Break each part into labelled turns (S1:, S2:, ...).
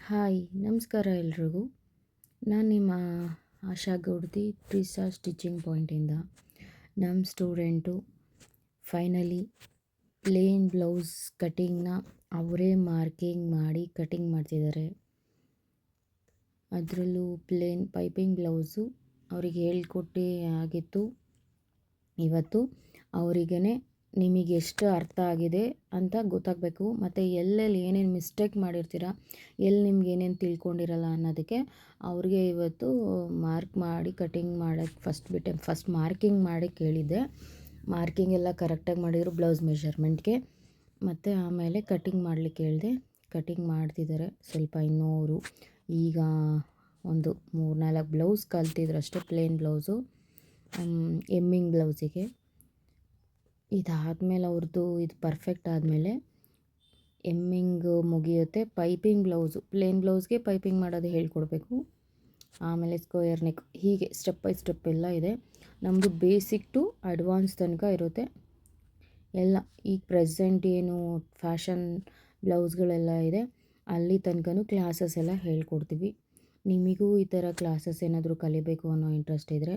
S1: Hi ನಮಸ್ಕಾರ ಎಲ್ರಿಗೂ. ನಾನು ನಿಮ್ಮ ಆಶಾ ಗೌಡ್ತಿ ಟ್ರಿಸಾ ಸ್ಟಿಚಿಂಗ್ ಪಾಯಿಂಟಿಂದ. ನಮ್ಮ ಸ್ಟೂಡೆಂಟು ಫೈನಲಿ ಪ್ಲೇನ್ ಬ್ಲೌಸ್ ಕಟಿಂಗ್ನ ಅವರೇ ಮಾರ್ಕಿಂಗ್ ಮಾಡಿ ಕಟಿಂಗ್ ಮಾಡ್ತಿದ್ದಾರೆ. ಅದರಲ್ಲೂ ಪ್ಲೇನ್ ಪೈಪಿಂಗ್ ಬ್ಲೌಸು ಅವರಿಗೆ ಹೇಳ್ಕೊಟ್ಟು ಆಗಿತ್ತು. ಇವತ್ತು ಅವರಿಗೇ ನಿಮಗೆ ಎಷ್ಟು ಅರ್ಥ ಆಗಿದೆ ಅಂತ ಗೊತ್ತಾಗಬೇಕು, ಮತ್ತು ಎಲ್ಲೆಲ್ಲಿ ಏನೇನು ಮಿಸ್ಟೇಕ್ ಮಾಡಿರ್ತೀರ, ಎಲ್ಲಿ ನಿಮ್ಗೆ ಏನೇನು ತಿಳ್ಕೊಂಡಿರಲ್ಲ ಅನ್ನೋದಕ್ಕೆ ಅವ್ರಿಗೆ ಇವತ್ತು ಮಾರ್ಕ್ ಮಾಡಿ ಕಟಿಂಗ್ ಮಾಡೋಕ್ಕೆ ಫಸ್ಟ್ ಮಾರ್ಕಿಂಗ್ ಮಾಡಿ ಕೇಳಿದ್ದೆ. ಮಾರ್ಕಿಂಗ್ ಎಲ್ಲ ಕರೆಕ್ಟಾಗಿ ಮಾಡಿದರು ಬ್ಲೌಸ್ ಮೆಷರ್ಮೆಂಟ್ಗೆ. ಮತ್ತು ಆಮೇಲೆ ಕಟಿಂಗ್ ಮಾಡಲಿಕ್ಕೆ ಹೇಳಿದೆ. ಕಟಿಂಗ್ ಮಾಡ್ತಿದ್ದಾರೆ. ಸ್ವಲ್ಪ ಇನ್ನೂ ಅವರು ಈಗ ಒಂದು 3-4 ಬ್ಲೌಸ್ ಕಲ್ತಿದ್ರು ಅಷ್ಟೇ, ಪ್ಲೇನ್ ಬ್ಲೌಸು ಎಮ್ಮಿಂಗ್ ಬ್ಲೌಸಿಗೆ. ಇದಾದಮೇಲೆ ಅವ್ರದ್ದು ಇದು ಪರ್ಫೆಕ್ಟ್ ಆದಮೇಲೆ ಎಮ್ಮಿಂಗ್ ಮುಗಿಯುತ್ತೆ. ಪೈಪಿಂಗ್ ಬ್ಲೌಸು ಪ್ಲೇನ್ ಬ್ಲೌಸ್ಗೆ ಪೈಪಿಂಗ್ ಮಾಡೋದು ಹೇಳ್ಕೊಡ್ಬೇಕು. ಆಮೇಲೆ ಸ್ಕ್ವೇರ್ ನೆಕ್, ಹೀಗೆ ಸ್ಟೆಪ್ ಬೈ ಸ್ಟೆಪ್ ಎಲ್ಲ ಇದೆ. ನಮ್ಮದು ಬೇಸಿಕ್ ಟು ಅಡ್ವಾನ್ಸ್ ತನಕ ಇರುತ್ತೆ ಎಲ್ಲ. ಈಗ ಪ್ರೆಸೆಂಟ್ ಏನು ಫ್ಯಾಷನ್ ಬ್ಲೌಸ್ಗಳೆಲ್ಲ ಇದೆ ಅಲ್ಲಿ ತನಕನೂ ಕ್ಲಾಸಸ್ ಎಲ್ಲ ಹೇಳ್ಕೊಡ್ತೀವಿ. ನಿಮಗೂ ಈ ಥರ ಕ್ಲಾಸಸ್ ಏನಾದರೂ ಕಲಿಬೇಕು ಅನ್ನೋ ಇಂಟ್ರೆಸ್ಟ್ ಇದ್ದರೆ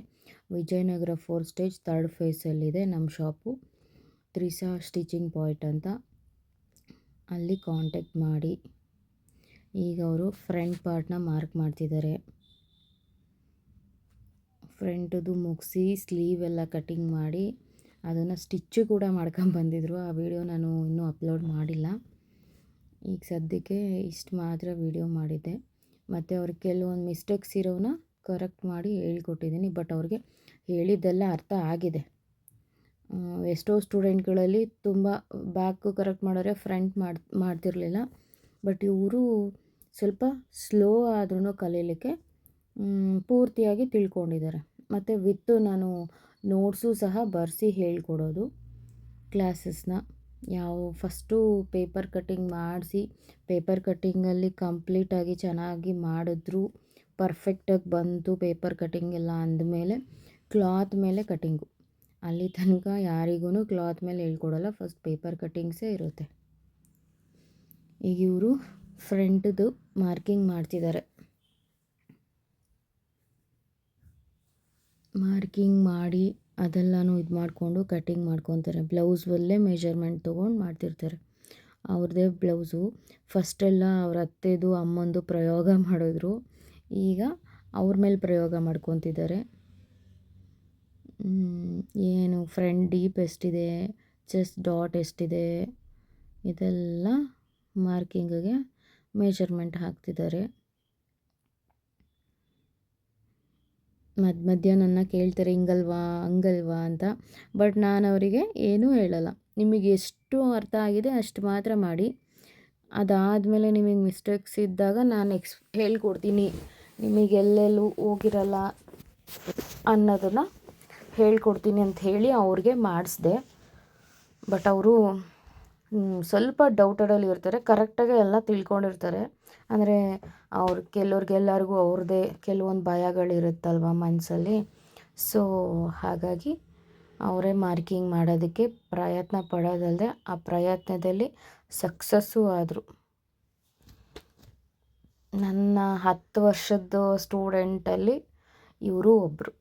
S1: ವಿಜಯನಗರ 4th ಸ್ಟೇಜ್ 3rd ಫೇಸಲ್ಲಿದೆ ನಮ್ಮ ಶಾಪು, ಟ್ರಿಸಾ ಸ್ಟಿಚಿಂಗ್ ಪಾಯಿಂಟ್ ಅಂತ. ಅಲ್ಲಿ ಕಾಂಟ್ಯಾಕ್ಟ್ ಮಾಡಿ. ಈಗ ಅವರು ಫ್ರಂಟ್ ಪಾರ್ಟ್ನ ಮಾರ್ಕ್ ಮಾಡ್ತಿದ್ದಾರೆ. ಫ್ರಂಟದು ಮುಗಿಸಿ ಸ್ಲೀವ್ ಎಲ್ಲ ಕಟಿಂಗ್ ಮಾಡಿ ಅದನ್ನು ಸ್ಟಿಚ್ಚು ಕೂಡ ಬಂದಿದ್ರು. ಆ ವಿಡಿಯೋ ನಾನು ಇನ್ನೂ ಅಪ್ಲೋಡ್ ಮಾಡಿಲ್ಲ. ಈಗ ಸದ್ಯಕ್ಕೆ ಇಷ್ಟು ಮಾತ್ರ ವಿಡಿಯೋ ಮಾಡಿದ್ದೆ. ಮತ್ತು ಅವ್ರಿಗೆ ಕೆಲವೊಂದು ಮಿಸ್ಟೇಕ್ಸ್ ಇರೋನ ಕರೆಕ್ಟ್ ಮಾಡಿ ಹೇಳ್ಕೊಟ್ಟಿದ್ದೀನಿ. ಬಟ್ ಅವ್ರಿಗೆ ಹೇಳಿದ್ದೆಲ್ಲ ಅರ್ಥ ಆಗಿದೆ. ಎಷ್ಟೋ ಸ್ಟೂಡೆಂಟ್ಗಳಲ್ಲಿ ತುಂಬ ಬ್ಯಾಕು ಕರೆಕ್ಟ್ ಮಾಡೋರೆ, ಫ್ರಂಟ್ ಮಾಡ್ತಿರಲಿಲ್ಲ. ಬಟ್ ಇವರು ಸ್ವಲ್ಪ ಸ್ಲೋ ಆದ್ರೂ ಕಲೀಲಿಕ್ಕೆ ಪೂರ್ತಿಯಾಗಿ ತಿಳ್ಕೊಂಡಿದ್ದಾರೆ. ಮತ್ತು ವಿತ್ತು ನಾನು ನೋಟ್ಸು ಸಹ ಬರೆಸಿ ಹೇಳ್ಕೊಡೋದು ಕ್ಲಾಸಸ್ನ. ಫಸ್ಟು ಪೇಪರ್ ಕಟ್ಟಿಂಗ್ ಮಾಡಿಸಿ, ಪೇಪರ್ ಕಟ್ಟಿಂಗಲ್ಲಿ ಕಂಪ್ಲೀಟಾಗಿ ಚೆನ್ನಾಗಿ ಮಾಡಿದ್ರು, ಪರ್ಫೆಕ್ಟಾಗಿ ಬಂತು ಪೇಪರ್ ಕಟ್ಟಿಂಗ್ ಎಲ್ಲ ಅಂದಮೇಲೆ ಕ್ಲಾತ್ ಮೇಲೆ ಕಟ್ಟಿಂಗು. ಅಲ್ಲಿ ತನಕ ಯಾರಿಗೂ ಕ್ಲಾತ್ ಮೇಲೆ ಹೇಳ್ಕೊಡಲ್ಲ, ಫಸ್ಟ್ ಪೇಪರ್ ಕಟ್ಟಿಂಗ್ಸೇ ಇರುತ್ತೆ. ಈಗ ಇವರು ಫ್ರಂಟ್ದು ಮಾರ್ಕಿಂಗ್ ಮಾಡ್ತಿದ್ದಾರೆ. ಮಾರ್ಕಿಂಗ್ ಮಾಡಿ ಅದೆಲ್ಲನೂ ಇದು ಮಾಡಿಕೊಂಡು ಕಟ್ಟಿಂಗ್ ಮಾಡ್ಕೊತಾರೆ. ಬ್ಲೌಸಲ್ಲೇ ಮೆಷರ್ಮೆಂಟ್ ತೊಗೊಂಡು ಮಾಡ್ತಿರ್ತಾರೆ. ಅವ್ರದ್ದೇ ಬ್ಲೌಸು ಫಸ್ಟೆಲ್ಲ ಅವ್ರ ಅತ್ತೆದು ಅಮ್ಮಂದು ಪ್ರಯೋಗ ಮಾಡಿದ್ರು, ಈಗ ಅವ್ರ ಮೇಲೆ ಪ್ರಯೋಗ ಮಾಡ್ಕೊತಿದ್ದಾರೆ. ಏನು ಫ್ರಂಟ್ ಡೀಪ್ ಎಷ್ಟಿದೆ, ಚೆಸ್ಟ್ ಡಾಟ್ ಎಷ್ಟಿದೆ, ಇದೆಲ್ಲ ಮಾರ್ಕಿಂಗಿಗೆ ಮೆಷರ್ಮೆಂಟ್ ಹಾಕ್ತಿದ್ದಾರೆ. ಮಧ್ಯ ನನ್ನ ಕೇಳ್ತಾರೆ ಹಿಂಗಲ್ವಾ ಹಂಗಲ್ವಾ ಅಂತ. ಬಟ್ ನಾನು ಅವರಿಗೆ ಏನೂ ಹೇಳಲ್ಲ. ನಿಮಗೆ ಎಷ್ಟು ಅರ್ಥ ಆಗಿದೆ ಅಷ್ಟು ಮಾತ್ರ ಮಾಡಿ. ಅದಾದಮೇಲೆ ನಿಮಗೆ ಮಿಸ್ಟೇಕ್ಸ್ ಇದ್ದಾಗ ನಾನು ಹೇಳ್ಕೊಡ್ತೀನಿ. ನಿಮಗೆ ಎಲ್ಲೆಲ್ಲೂ ಹೋಗಿರಲ್ಲ ಅನ್ನೋದನ್ನು ಹೇಳ್ಕೊಡ್ತೀನಿ ಅಂತ ಹೇಳಿ ಅವ್ರಿಗೆ ಮಾಡಿಸ್ದೆ. ಬಟ್ ಅವರು ಸ್ವಲ್ಪ ಡೌಟಡಲ್ಲಿ ಇರ್ತಾರೆ. ಕರೆಕ್ಟಾಗಿ ಎಲ್ಲ ತಿಳ್ಕೊಂಡಿರ್ತಾರೆ. ಅಂದರೆ ಕೆಲವ್ರಿಗೆಲ್ಲರಿಗೂ ಅವ್ರದ್ದೇ ಕೆಲವೊಂದು ಭಯಗಳಿರುತ್ತಲ್ವ ಮನಸ್ಸಲ್ಲಿ. ಸೊ ಹಾಗಾಗಿ ಅವರೇ ಮಾರ್ಕಿಂಗ್ ಮಾಡೋದಕ್ಕೆ ಪ್ರಯತ್ನ ಪಡೋದಲ್ಲದೆ ಆ ಪ್ರಯತ್ನದಲ್ಲಿ ಸಕ್ಸಸ್ಸು ಆದರು. ನನ್ನ 10 ವರ್ಷದ ಸ್ಟೂಡೆಂಟಲ್ಲಿ ಇವರು ಒಬ್ಬರು.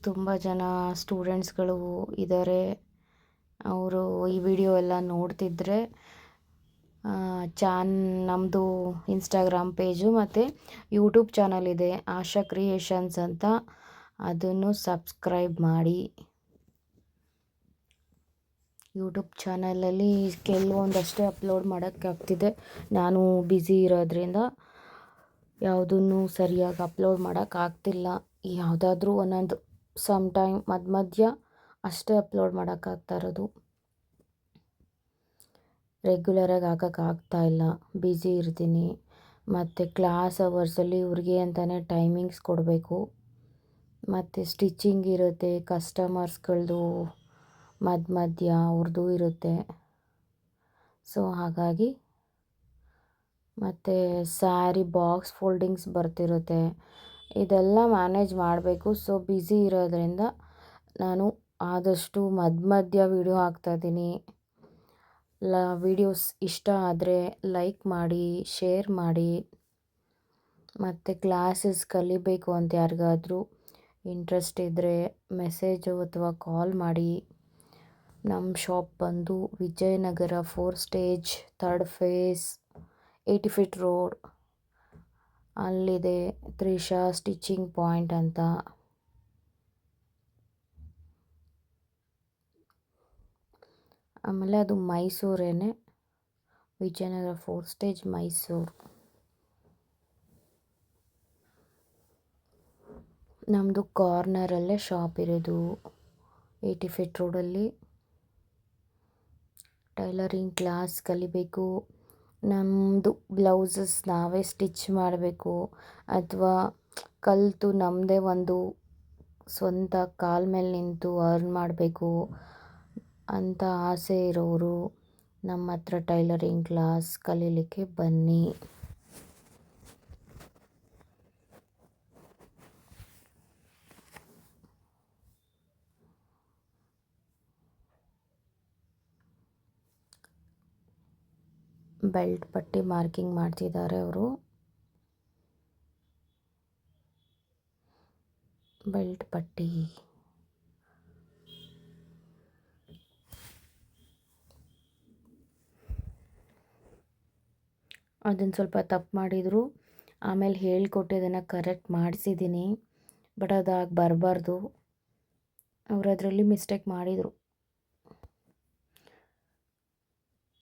S1: ತುಂಬ ಜನ ಸ್ಟೂಡೆಂಟ್ಸ್ಗಳು ಇದ್ದಾರೆ. ಅವರು ಈ ವಿಡಿಯೋ ಎಲ್ಲ ನೋಡ್ತಿದ್ರೆ ನಮ್ಮದು ಇನ್ಸ್ಟಾಗ್ರಾಮ್ ಪೇಜು ಮತ್ತು ಯೂಟ್ಯೂಬ್ ಚಾನಲ್ ಇದೆ ಆಶಾ ಕ್ರಿಯೇಷನ್ಸ್ ಅಂತ, ಅದನ್ನು ಸಬ್ಸ್ಕ್ರೈಬ್ ಮಾಡಿ. ಯೂಟ್ಯೂಬ್ ಚಾನಲಲ್ಲಿ ಕೆಲವೊಂದಷ್ಟೇ ಅಪ್ಲೋಡ್ ಮಾಡೋಕ್ಕಾಗ್ತಿದೆ. ನಾನು ಬ್ಯುಸಿ ಇರೋದ್ರಿಂದ ಯಾವುದನ್ನು ಸರಿಯಾಗಿ ಅಪ್ಲೋಡ್ ಮಾಡೋಕ್ಕಾಗ್ತಿಲ್ಲ. ಯಾವುದಾದ್ರೂ ಒಂದೊಂದು ಟೈಮ್ ಮಧ್ಯ ಅಷ್ಟೇ ಅಪ್ಲೋಡ್ ಮಾಡೋಕ್ಕಾಗ್ತಾ ಇರೋದು. ರೆಗ್ಯುಲರಾಗಿ ಹಾಕೋಕ್ಕಾಗ್ತಾಯಿಲ್ಲ, ಬ್ಯುಸಿ ಇರ್ತೀನಿ. ಮತ್ತು ಕ್ಲಾಸ್ ಅವರ್ಸಲ್ಲಿ ಇವ್ರಿಗೆ ಅಂತಲೇ ಟೈಮಿಂಗ್ಸ್ ಕೊಡಬೇಕು. ಮತ್ತು ಸ್ಟಿಚಿಂಗ್ ಇರುತ್ತೆ, ಕಸ್ಟಮರ್ಸ್ಗಳದ್ದು ಮಧ್ಯ ಅವ್ರದ್ದು ಇರುತ್ತೆ. ಸೊ ಹಾಗಾಗಿ ಮತ್ತು ಸ್ಯಾರಿ ಬಾಕ್ಸ್ ಫೋಲ್ಡಿಂಗ್ಸ್ ಬರ್ತಿರುತ್ತೆ, ಇದೆಲ್ಲ ಮ್ಯಾನೇಜ್ ಮಾಡಬೇಕು. ಸೊ ಬ್ಯುಸಿ ಇರೋದ್ರಿಂದ ನಾನು ಆದಷ್ಟು ಮಧ್ಯ ವಿಡಿಯೋ ಹಾಕ್ತಾಯಿದ್ದೀನಿ. ವಿಡಿಯೋಸ್ ಇಷ್ಟ ಆದರೆ ಲೈಕ್ ಮಾಡಿ, ಶೇರ್ ಮಾಡಿ. ಮತ್ತು ಕ್ಲಾಸಸ್ ಕಲಿಬೇಕು ಅಂತ ಯಾರಿಗಾದರೂ ಇಂಟ್ರೆಸ್ಟ್ ಇದ್ದರೆ ಮೆಸೇಜು ಅಥವಾ ಕಾಲ್ ಮಾಡಿ. ನಮ್ಮ ಶಾಪ್ ಬಂದು Vijayanagar 4 stage 3rd phase 80 feet road ಅಲ್ಲಿದೆ, ತ್ರಿಷಾ ಸ್ಟಿಚಿಂಗ್ ಪಾಯಿಂಟ್ ಅಂತ. ಆಮೇಲೆ ಅದು ಮೈಸೂರೇನೆ, ವಿಜಯನಗರ 4 ಸ್ಟೇಜ್ ಮೈಸೂರು. ನಮ್ಮದು ಕಾರ್ನರಲ್ಲೇ ಶಾಪ್ ಇರೋದು, 80 ಫೀಟ್ ರೋಡಲ್ಲಿ. ಟೈಲರಿಂಗ್ ಕ್ಲಾಸ್ ಕಲಿಬೇಕು, ನಮ್ಮದು ಬ್ಲೌಸಸ್ ನಾವೇ ಸ್ಟಿಚ್ ಮಾಡಬೇಕು ಅಥವಾ ಕಲಿತು ನಮ್ಮದೇ ಒಂದು ಸ್ವಂತ ಕಾಲ ಮೇಲೆ ನಿಂತು ಅರ್ನ್ ಮಾಡಬೇಕು ಅಂತ ಆಸೆ ಇರೋರು ನಮ್ಮ ಹತ್ರ ಟೈಲರಿಂಗ್ ಕ್ಲಾಸ್ ಕಲೀಲಿಕ್ಕೆ ಬನ್ನಿ. ಬೆಲ್ಟ್ ಪಟ್ಟಿ ಮಾರ್ಕಿಂಗ್ ಮಾಡ್ತಿದ್ದಾರೆ ಅವರು. ಬೆಲ್ಟ್ ಪಟ್ಟಿ ಅದನ್ನು ಸ್ವಲ್ಪ ತಪ್ಪು ಮಾಡಿದರು, ಆಮೇಲೆ ಹೇಳ್ಕೊಟ್ಟಿದ್ದನ್ನು ಕರೆಕ್ಟ್ ಮಾಡಿಸಿದ್ದೀನಿ. ಬಟ್ ಅದಾಗಿ ಬರಬಾರ್ದು, ಅವರು ಅದರಲ್ಲಿ ಮಿಸ್ಟೇಕ್ ಮಾಡಿದರು.